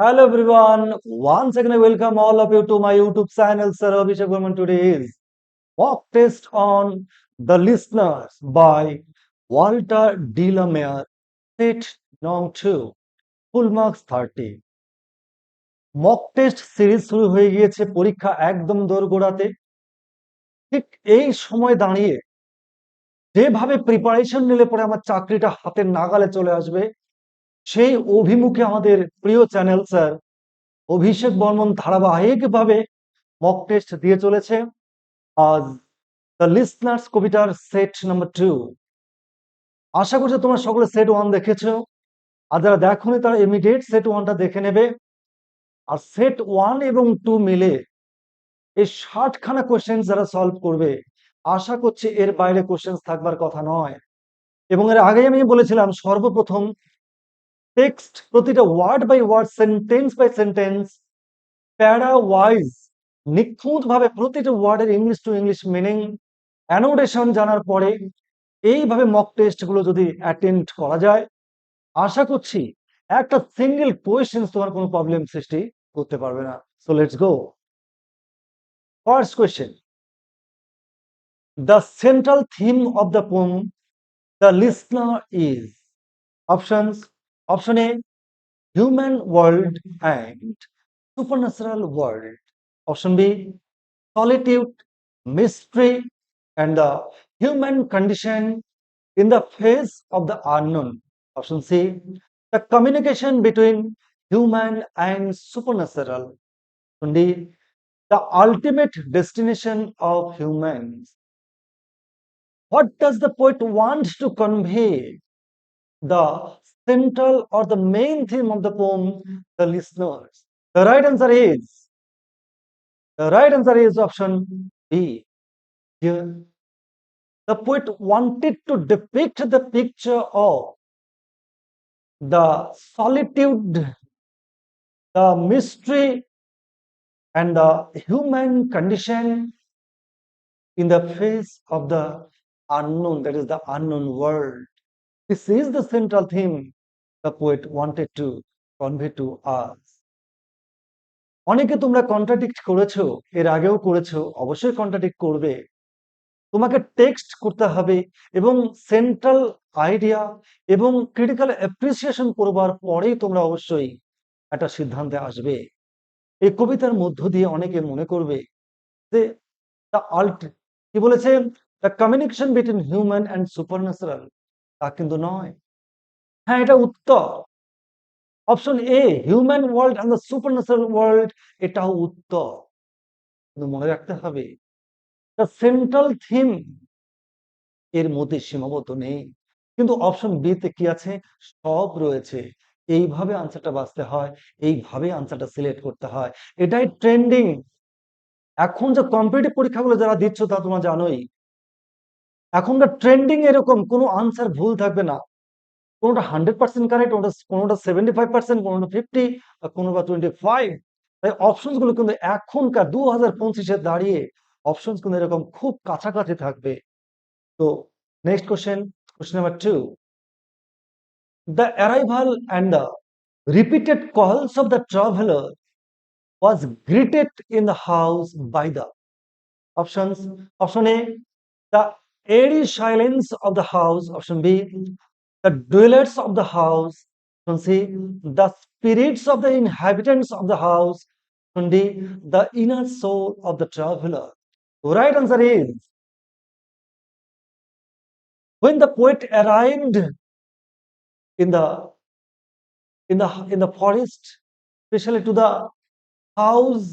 Hello everyone. Once again, I welcome all of you to my YouTube channel. Sir Abhishek Burman. Today is mock test on the listeners by Walter De La Mare. Set Nong 2. Full marks 30. Mock test series শুরু হয়ে গিয়েছে, পরীক্ষা একদম দোরগোড়াতে। ঠিক এই সময় দাঁড়িয়ে যেভাবে প্রিপারেশন নিলে পরে আমার চাকরিটা হাতের নাগালে চলে আসবে, সেই অভিমুখে আমাদের প্রিয় চ্যানেল স্যার অভিষেক বর্মন ধারাবাহিকভাবে মক টেস্ট দিয়ে চলেছে। আজ দ্য লিসনার্স কবিতার সেট নাম্বার 2। আশা করছি তোমরা সকলে সেট 1 দেখেছো, আর যারা দেখোনি তারা ইমিডিয়েট সেট 1টা দেখে নেবে। আর সেট 1 এবং 2 মিলে এই 60খানা কোশ্চেন যারা সলভ করবে, আশা করছি এর বাইরে কোশ্চেন থাকবার কথা নয়। এবং এর আগেই আমি বলেছিলাম, সর্বপ্রথম টেক্সট প্রতিটা word by word, sentence by sentence, para wise নিখুঁতভাবে প্রতিটা ওয়ার্ডের English to English meaning, annotation জানার পরে এইভাবে মক টেস্ট গুলো যদি অ্যাটেন্ড করা যায়, আশা করছি একটা সিঙ্গেল কোয়েশ্চেন তোমার কোনো প্রবলেম সৃষ্টি করতে পারবে না। So let's go. First question, the central theme of the poem the listener is. Options: option A human world and supernatural world. Option B solitude, mystery, and the human condition in the face of the unknown. Option C, the communication between human and supernatural. Option D, the ultimate destination of humans. What does the poet want to convey? The central or the main theme of the poem, the listeners. The right answer option B. Here, the poet wanted to depict the picture of the solitude, the mystery, and the human condition in the face of the unknown, that is the unknown world. This is the central theme the poet wanted to convey to us. অনেকে তোমরা contradict করেছো, এর আগেও করেছো, অবশ্যই contradict করবে। তোমাকে text করতে হবে এবং সেন্ট্রাল আইডিয়া এবং ক্রিটিক্যাল অ্যাপ্রিসিয়েশন করবার পরেই তোমরা অবশ্যই একটা সিদ্ধান্তে আসবে। এই কবিতার মধ্য দিয়ে অনেকে মনে করবে যে কি বলেছে, the communication between human and supernatural. তা কিন্তু নয়। হ্যাঁ, এটা উত্তর। Option A, human world and the supernatural world, এটাও উত্তর। কিন্তু মনে রাখতে হবে, দ্য সেন্ট্রাল থিম এর মধ্যে সীমাবদ্ধ নেই। কিন্তু অপশন বি তে কি আছে? সব রয়েছে। এইভাবে আনসারটা বাঁচতে হয়, এইভাবে আনসারটা সিলেক্ট করতে হয়। এটাই ট্রেন্ডিং। এখন যে কম্পিটিটিভ পরীক্ষাগুলো যারা দিচ্ছ তা তোমরা জানোই, এখনকার ট্রেন্ডিং এরকম, কোনো আনসার ভুল থাকবে না। কোনোটা 100% কারেক্ট, কোনোটা 75%, কোনোটা 50, আর কোনোটা 25। তাই অপশনস গুলো কিন্তু এখনকার 2025-এ দাঁড়িয়ে অপশনস কিন্তু এরকম খুব কাছাকাছি থাকবে। তো next question, question number 2। The arrival and the repeated calls of the traveler was greeted in the house by the options. Option A, the airy silence of the house. Option B, the dwellers of the house. Option C, the spirits of the inhabitants of the house. Option D, the inner soul of the traveler. The right answer is, when the poet arrived in the forest, especially to the house,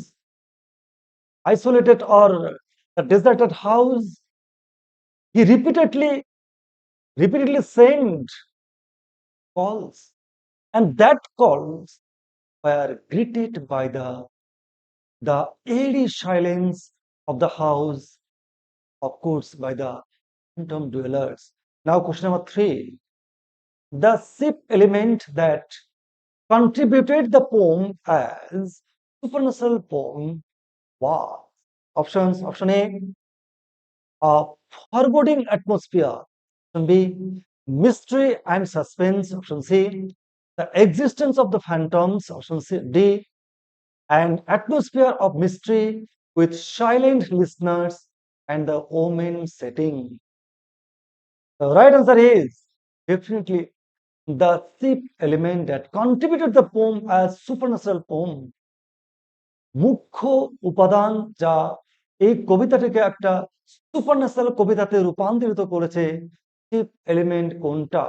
isolated or the deserted house, he repeatedly sent calls, and that calls were greeted by the airy silence of the house, of course, by the phantom dwellers. Now, question number 3. The ship element that contributed the poem as supernatural poem was. Options: option A, a foreboding atmosphere. Option B, mystery and suspense. Option C, The existence of the phantoms, option D, an atmosphere of mystery with silent listeners and the omen setting. The right answer is definitely the ship element that contributed the poem as supernatural poem. মুখ্য উপাদান যা এই কবিতাটিকে একটা supernatural কবিতাতে রূপান্তরিত করেছে chip element কোনটা?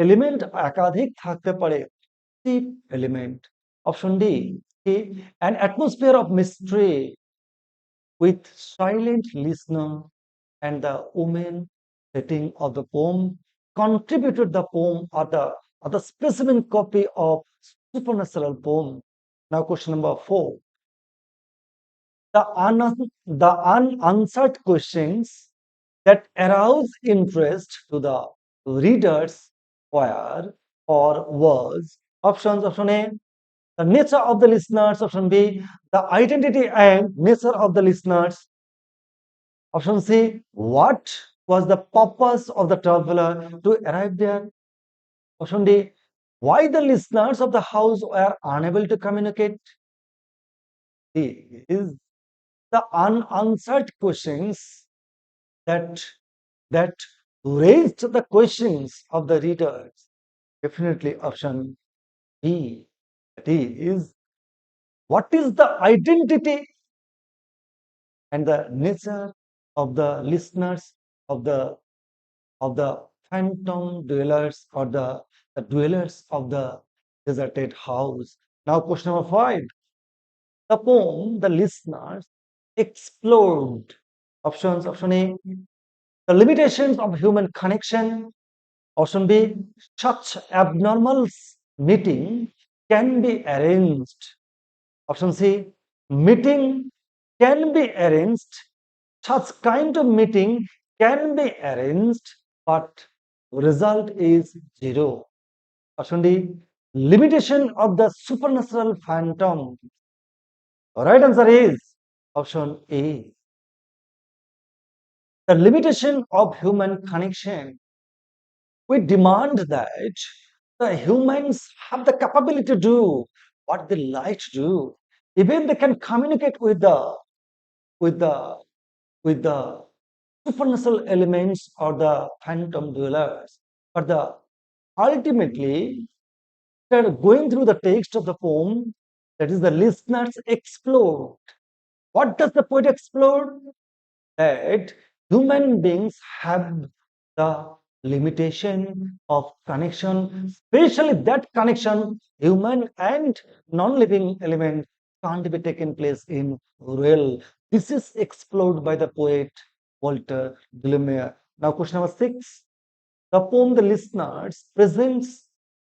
Element একাধিক থাকতে পারে। চিপ এলিমেন্ট অপশন ডি কি an atmosphere of mystery with silent listener and the woman setting of the poem contributed the poem or the specimen copy of supernatural poem. Now question number 4. The unanswered questions that arouse interest to the readers were or was option A, the nature of the listeners, option B, the identity and nature of the listeners, option C, what was the purpose of the traveler to arrive there, option D, why the listeners of the house were unable to communicate. D is the unanswered questions that that raised the questions of the readers. Definitely option B. That is, what is the identity and the nature of the listeners of the phantom dwellers or the dwellers of the deserted house. Now question number 5. The poem the listeners explored options. Option A, the limitations of human connection. Option B, such abnormal meeting can be arranged. Option C, meeting can be arranged. Such kind of meeting can be arranged, but result is zero. Option D, limitation of the supernatural phantom. Right answer is option A. The limitation of human connection. We demand that the humans have the capability to do what they like to do. Even they can communicate with the with the supernatural elements or the phantom dwellers. But ultimately, they're going through the text of the poem, that is the listeners explore. What does the poet explore? That human beings have the limitation of connection, especially that connection, human and non-living element can't be taken place in real. This is explored by the poet Walter Gilmer. Now, question number 6. The poem The Listeners presents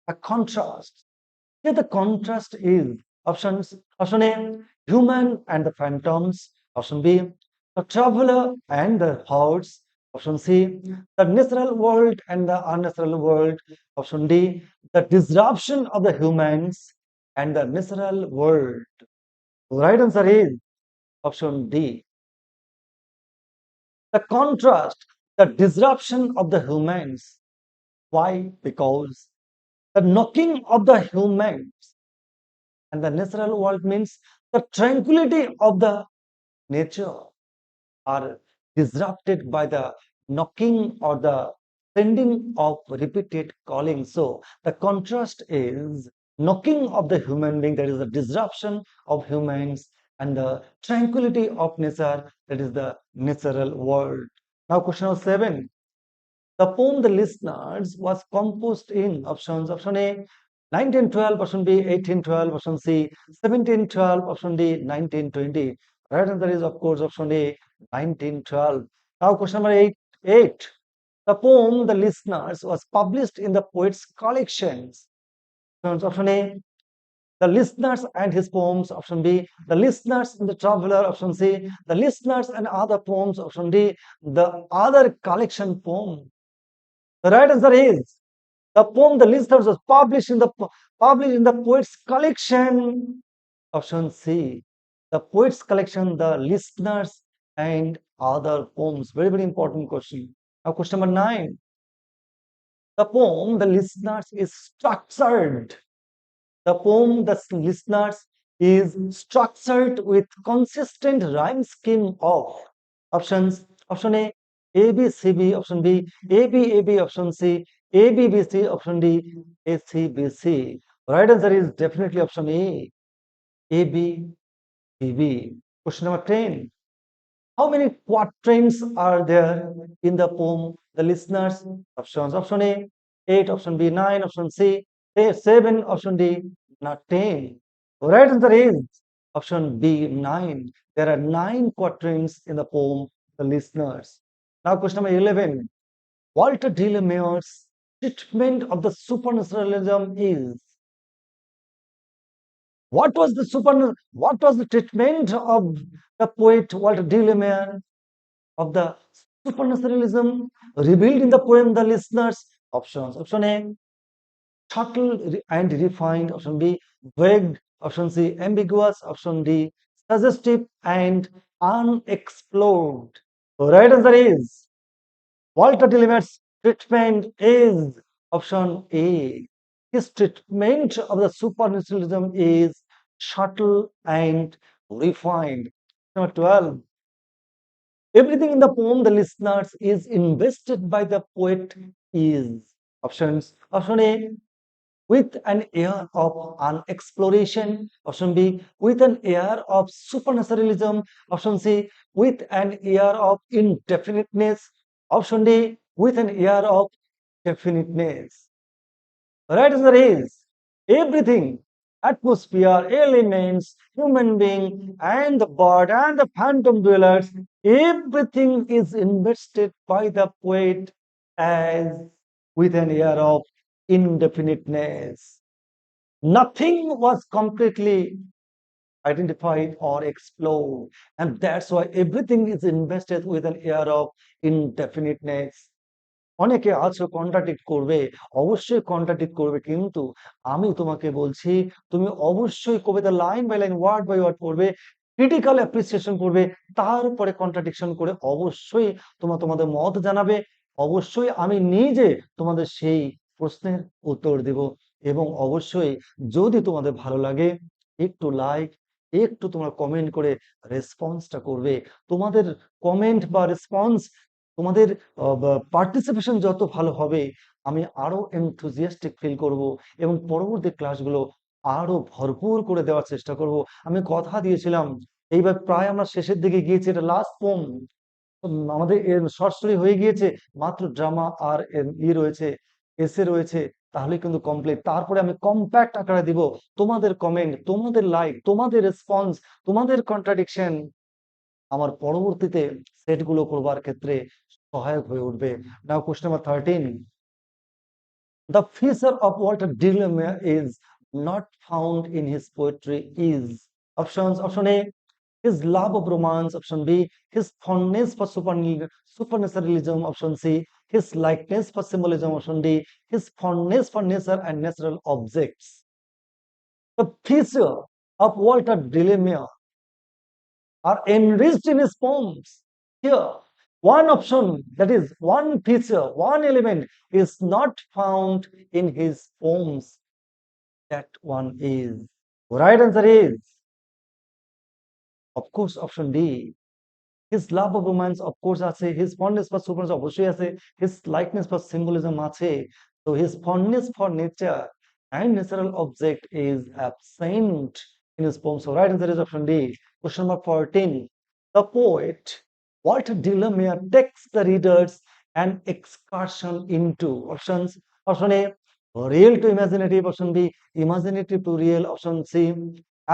a contrast. Here the contrast is option A, human and the phantoms. Option B, the traveler and the hordes. Option C, the natural world and the unnatural world. Option D, the disruption of the humans and the natural world. Right answer is option D. The contrast, the disruption of the humans. Why? Because the knocking of the humans and the natural world means the tranquility of the nature are disrupted by the knocking or the sending of repeated calling. So the contrast is knocking of the human being, that is the disruption of humans, and the tranquility of nature, that is the natural world. Now question number 7. The poem The Listeners was composed in options. Option A, 1912, option B, 1812, option C, 1712, option D, 1920. Right answer is, of course, option A, 1912. Now, question number 8. The poem The Listeners was published in the poet's collections. Option A, The Listeners and His Poems, option B, The Listeners and the Traveler, option C, The Listeners and Other Poems, option D, The Other Collection Poem. The right answer is the poem The Listeners was published in the poet's collection. Option C. The poet's collection, The Listeners and Other Poems. Very, very important question. Now question number 9. The poem, the listeners, is structured. The poem, the listeners, is structured with consistent rhyme scheme of options. Option A, A B C B. Option B, A B A B. Option C, A B B C. Option D, A C B C. Right answer is definitely option A, A B B B. Question number 10. How many quatrains are there in the poem? The listeners, options. Option A, 8. Option B, 9. Option C, 7. Option D, not 10. Right answer is option B, 9. There are 9 quatrains in the poem, the listeners. Now question number 11. Walter de la Mare's treatment of the supernaturalism is, what was the treatment of the poet Walter de la Mare of the supernaturalism revealed in the poem The Listeners? Options. Option A, subtle and refined. Option B, vague. Option C, ambiguous. Option D, suggestive and unexplored. Right answer is Walter Tillman's treatment is option A. His treatment of the supernaturalism is subtle and refined. Number 12. Everything in the poem, the listeners, is invested by the poet is. Options. Option A, with an air of an exploration. Option B, with an air of supernaturalism. Option C, with an air of indefiniteness. Option D, with an air of definiteness. Right answer is everything: atmosphere, elements, human being, and the bird and the phantom dwellers. Everything is invested by the poet as with an air of indefiniteness. Nothing was completely identified or explored, and that's why everything is invested with an air of indefiniteness. অনেকে আছো contradict করবে, অবশ্যই contradict করবে, কিন্তু আমি তোমাকে বলছি তুমি অবশ্যই কবিতা line by line word by word পড়বে, ক্রিটিক্যাল অ্যাপ্রিসিয়েশন করবে, তারপরে কন্ট্রাডিকশন করে অবশ্যই তোমাদের মত জানাবে। অবশ্যই আমি নিজে তোমাদের সেই প্রশ্নের উত্তর দেব, এবং অবশ্যই যদি তোমাদের ভালো লাগে একটু লাইক, একটু তোমরা কমেন্ট করে রেসপন্সটা করবে। তোমাদের কমেন্ট বা রেসপন্স, তোমাদের পার্টিসিপেশন যত ভালো হবে আমি আরো এনথুজিয়াস্টিক ফিল করব, এবং পরবর্তী ক্লাসগুলো আরো ভরপুর করে দেওয়ার চেষ্টা করব। আমি কথা দিয়েছিলাম এইবার প্রায় আমরা শেষের দিকে গিয়েছি, এটা লাস্ট পোম, আমাদের শর্ট স্টোরি হয়ে গিয়েছে, মাত্র ড্রামা আর রয়েছে, এসে রয়েছে, তাহলে কিন্তু কমপ্লিট। তারপরে আমি কম্প্যাক্ট আকারে দিব তোমাদের কমেন্ট, তোমাদের লাইক, তোমাদের রেসপন্স, তোমাদের কন্ট্রাডিকশন আমার পরবর্তীতে সেটগুলো করবার ক্ষেত্রে সহায়ক হয়ে উঠবে। Now question number 13. The feature of Walter de la Mare is not found in his poetry is. Options. Option A, his love of romance. Option B, his fondness for supernaturalism. Option C, his likeness for symbolism. Option D, his fondness for nature and natural objects. The feature of Walter de la Mare are enriched in his poems. Here, one option, that is one feature, one element is not found in his poems. That one is. Right answer is, of course, option D. His love of romance, of course, আছে. His fondness for superstition, অবশ্যই আছে. His likeness for symbolism আছে. So his fondness for nature and natural object is absent in his poem. So right answer is option D. Question number 14. The poet Walter de la Mare takes the readers an excursion into options. Option A, real to imaginative. Option B, imaginative to real. Option C,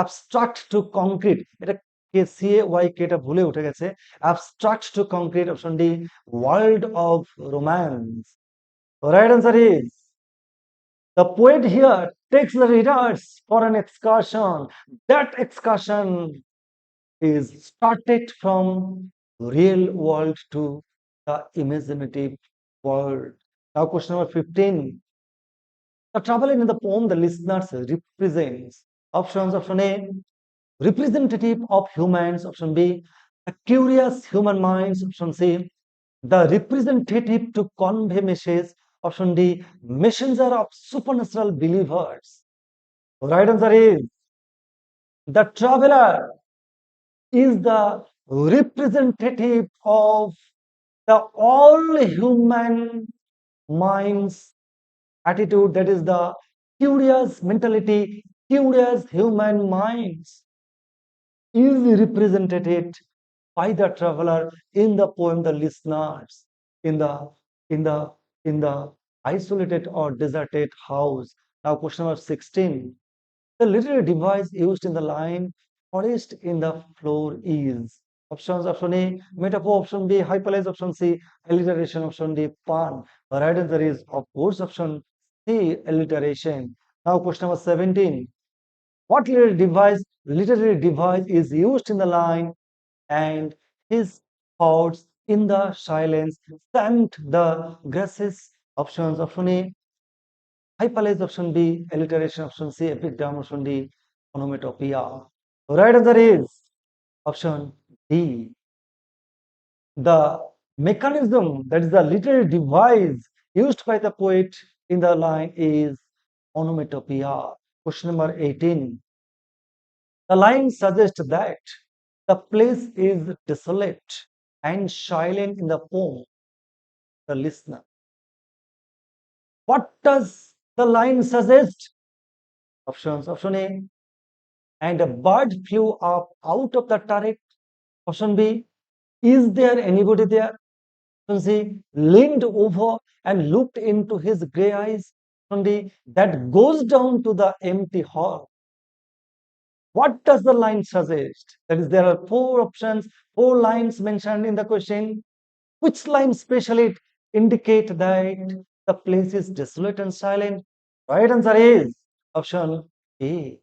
abstract to concrete. এটা K C A Y কে টা ভুলে উঠে গেছে। abstract to concrete. Option D, world of romance. Right answer is, the poet here takes the readers for an excursion. That excursion is started from real world to the imaginative world. Now question number 15. The traveler in the poem the listeners represents. Options. Option A, representative of humans. Option B, the curious human minds. Option C, the representative to convey messages. Option D, messenger of supernatural believers. Right answer is the traveler is the representative of the all human minds attitude, that is the curious mentality, curious human minds is represented by the traveler in the poem The Listeners, in the in the in the isolated or deserted house. Now question number 16. The literary device used in the line forest in the floor is. Options: option A, metaphor; option B, hyperlink; option C, alliteration; option D, pun. The right answer is, of course, option C, alliteration. Now question number 17. What literary device is used in the line and his thoughts in the silence stamped the grasses? Options: option A, hyperlink; option B, alliteration; option C, epigram; option D, onomatopoeia. Right answer is option D. The mechanism, that is the literary device used by the poet in the line, is onomatopoeia. Question number 18. The line suggests that the place is desolate and silent in the poem, The Listener. What does the line suggest? Options: option A, and a bird flew up out of the turret. Option B, is there anybody there? Option C, leaned over and looked into his grey eyes. Option D, that goes down to the empty hall. What does the line suggest? That is, there are four options, four lines mentioned in the question. Which line specially indicate that the place is desolate and silent? Right answer is option A.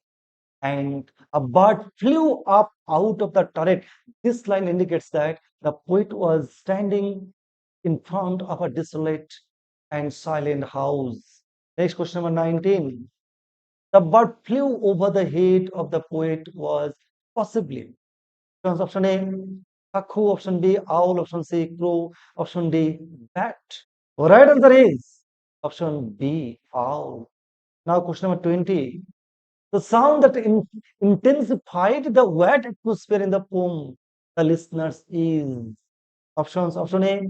And a bird flew up out of the turret. This line indicates that the poet was standing in front of a desolate and silent house. Next question number 19. The bird flew over the head of the poet was possibly. Option A, cuckoo; option B, owl; option C, crow; option D, bat. Right answer is option B, owl. Now question number 20. The sound that intensified the wet atmosphere in the poem, The Listeners, is. Options: option A,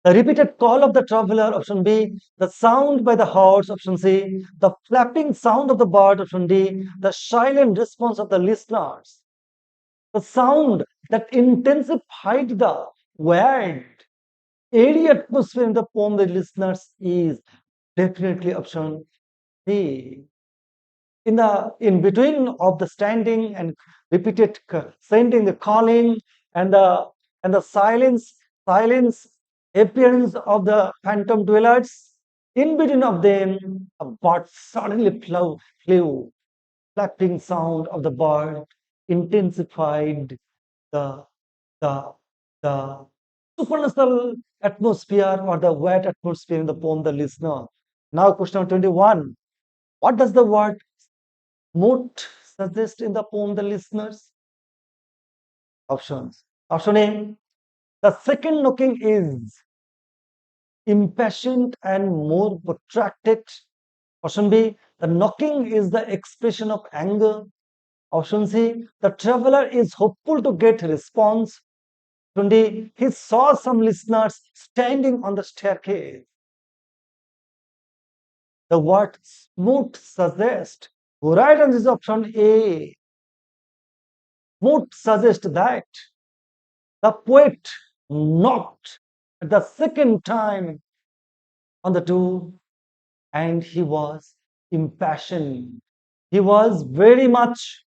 the repeated call of the traveler; option B, the sound by the horse; option C, the flapping sound of the bird; option D, the silent response of the listeners. The sound that intensified the wet airy atmosphere in the poem, The Listeners, is definitely option C. In between of the standing and repeated sending, the calling, and the silence appearance of the phantom dwellers, in between of them a bird suddenly flew. Flapping sound of the bird intensified the the the supernatural atmosphere or the wet atmosphere in the poem, The Listener. Now question number 21. What does the word mood suggest in the poem, The Listeners? Options. Option A, the second knocking is impatient and more protracted. Option B, the knocking is the expression of anger. Option C, the traveler is hopeful to get response. Option D, he saw some listeners standing on the staircase. The word smooth suggests. Right answer is option A. Mood suggests that the poet knocked the second time on the door and he was impassioned. He was very much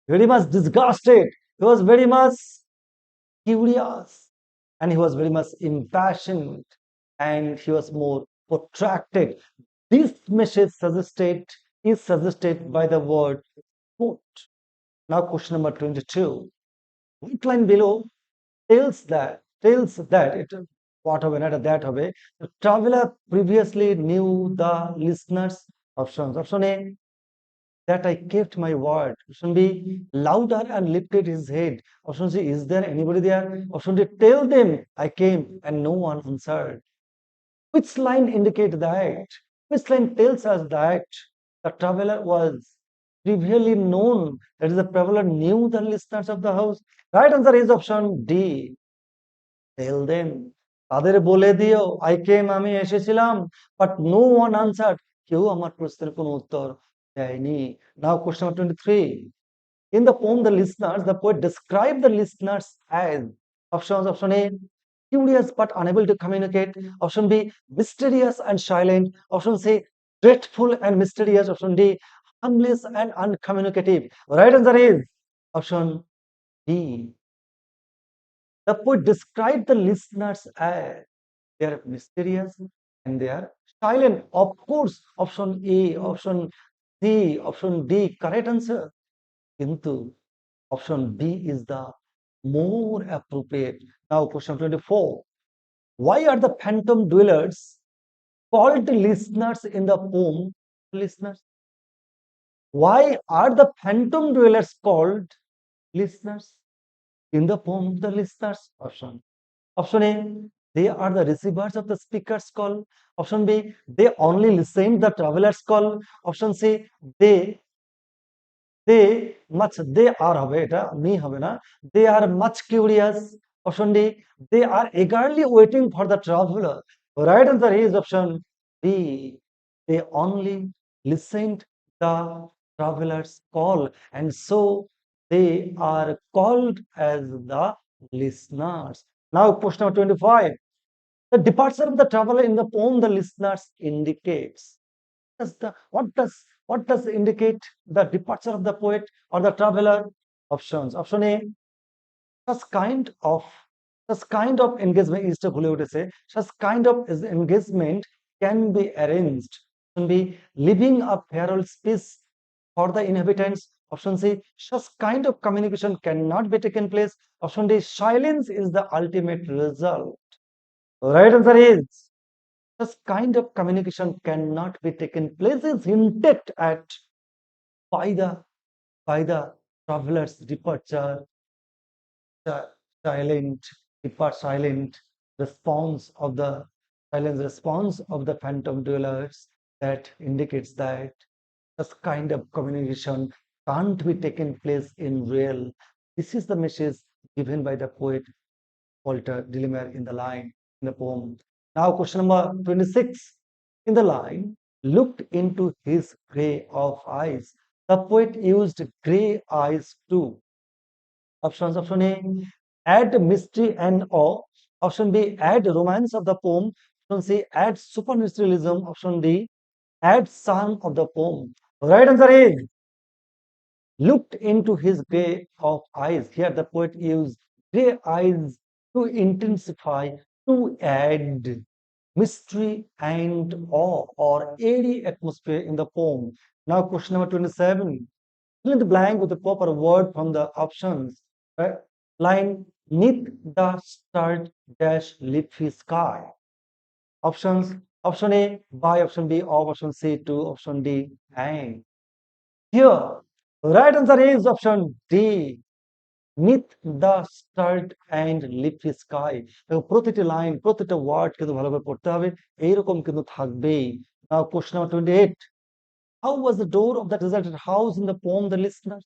disgusted. He was very much curious and he was very much impassioned and he was more protracted. This message is suggested by the word quote. Now question number 22. Which line below tells that it what হবে না এটা that হবে. The traveler previously knew the listeners. Option A, that I kept my word. Option B, louder and lifted his head. Option C, is there anybody there? Option D, tell them I came and no one answered. Which line indicate that? Which line tells us that the traveler was previously known? That is, the traveler knew the listeners of the house. Right answer is option D. Tell them. তাদের বলে দিও I came আমি এসেছিলাম, but no one answered. কেউ আমার প্রশ্নের কোনো উত্তর দেয়নি. Now question number 23. In the poem The Listeners, the poet described the listeners as options. Option A, curious but unable to communicate. Option B, mysterious and silent. Option C, dreadful and mysterious. Option D, harmless and uncommunicative. Right answer is option D. The poet described the listeners as they are mysterious and they are silent. Of course, option A, option C, option D, correct answer. Into option B is the more appropriate. Now, question 24. Why are the phantom dwellers called listeners in the poem? Listeners. Why are the phantom dwellers called listeners in the poem? The listeners. Option. Option A, they are the receivers of the speaker's call. Option B, they only listen the traveler's call. Option C, they are হবে এটা me হবে না, they are much curious. Option D, they are eagerly waiting for the traveler. Right answer is option B, they only listened the traveler's call, and so they are called as the listeners. Now question number 25. The departure of the traveler in the poem The Listeners indicates. What does indicate the departure of the poet or the traveler? Options. Option A, such kind of engagement is ভুলে উঠেছে, such kind of engagement can be arranged. Option B, leaving a farewell speech for the inhabitants. Option C, such kind of communication cannot be taken place. Option D, silence is the ultimate result. Right answer is such kind of communication cannot be taken place is hinted at by the traveler's departure, silent silent response of the phantom dwellers that indicates that this kind of communication can't be taken place in real. This is the message given by the poet Walter de la Mare in the line in the poem. Now question number 26. In the line, looked into his grey of eyes. The poet used grey eyes too. Options. Option A, add mystery and awe. Option B, add romance of the poem. Option C, add supernaturalism. Option D, add charm of the poem. Right answer is looked into his grey of eyes. Here the poet used grey eyes to intensify, to add mystery and awe or airy atmosphere in the poem. Now question number 27. Fill in the blank with the proper word from the options. Line, neath the starred dash leafy sky. Options. Option A, by. Option B, of. Option C, to. Option D, hang. Here, right answer is option D. Neath the starred and leafy sky. প্রতিটি line প্রতিটা word কিন্তু ভালোভাবে পড়তে হবে, এইরকম কিন্তু থাকবেই। Now question number 28. How was the door of the deserted house in the poem The Listeners?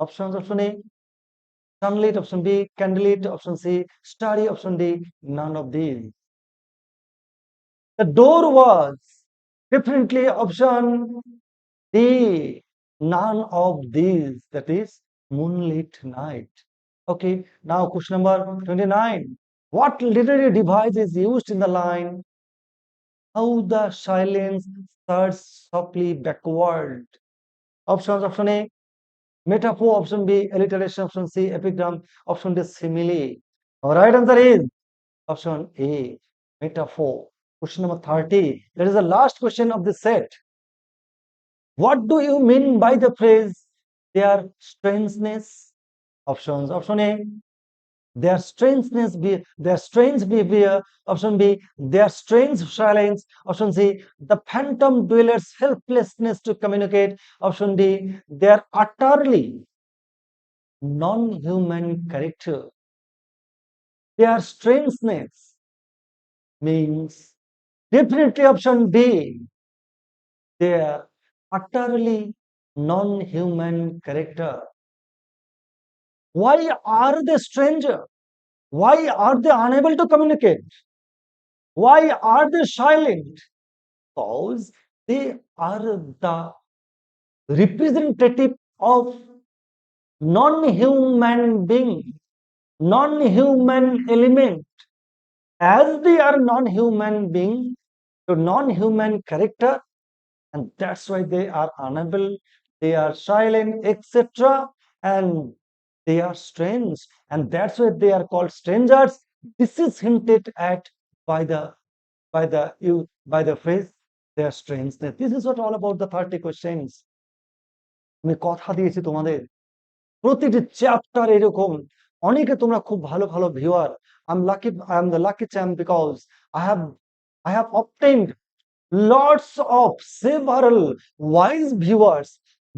Options. Option A, sunlit. Option B, candlelit. Option C, starry. Option D, none of these. The door was definitely option D, none of these, that is moonlit night. Okay, now question number 29. What literary device is used in the line, how the silence starts softly backward? Options. Option A, metaphor. Option B, alliteration. Option C, epigram. Option D, simile. All right answer is option A, metaphor. Question number 30. That is the last question of this set. What do you mean by the phrase their strangeness? Options. Option A, their strangeness be their strange behavior. Option B, their strange silence. Option C, the phantom dwellers helplessness to communicate. Option D, their utterly non-human character. Their strangeness means Definitely option D. They are utterly non-human character. Why are they stranger? Why are they unable to communicate? Why are they silent? Because they are the representative of non-human being, non-human element. As they are non-human being, to non-human character, and that's why they are unable, they are silent, etc. And they are strange, and that's why they are called strangers. This is hinted at by the phrase they are strange. This is what all about the 30 questions. আমি কথা দিয়েছি তোমাদের প্রতিটি chapter এরকম অনেকে তোমরা খুব ভালো ভালো viewer I am the lucky champ because I have obtained lots of several wise viewers,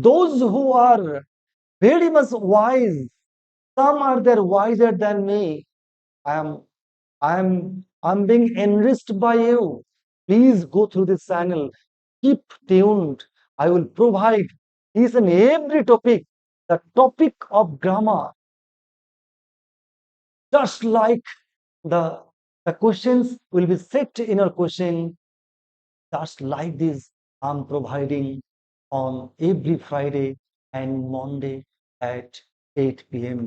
those who are very much wise. Some are there wiser than me. I am I'm being enriched by you. Please go through this channel. Keep tuned. I will provide each and every topic, the topic of grammar, just like the the questions will be set in your question. Just like this, I'm providing on every Friday and Monday at 8 p.m.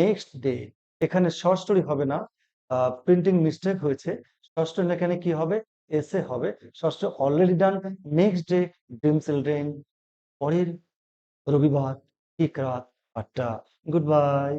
Next day, এখানে short story হবে না, printing mistake হয়েছে। Short story এখানে কি হবে? এসে হবে। Short story already done. Next day dream children, পরের রবিবার ঠিক রাত 8টা। Good bye.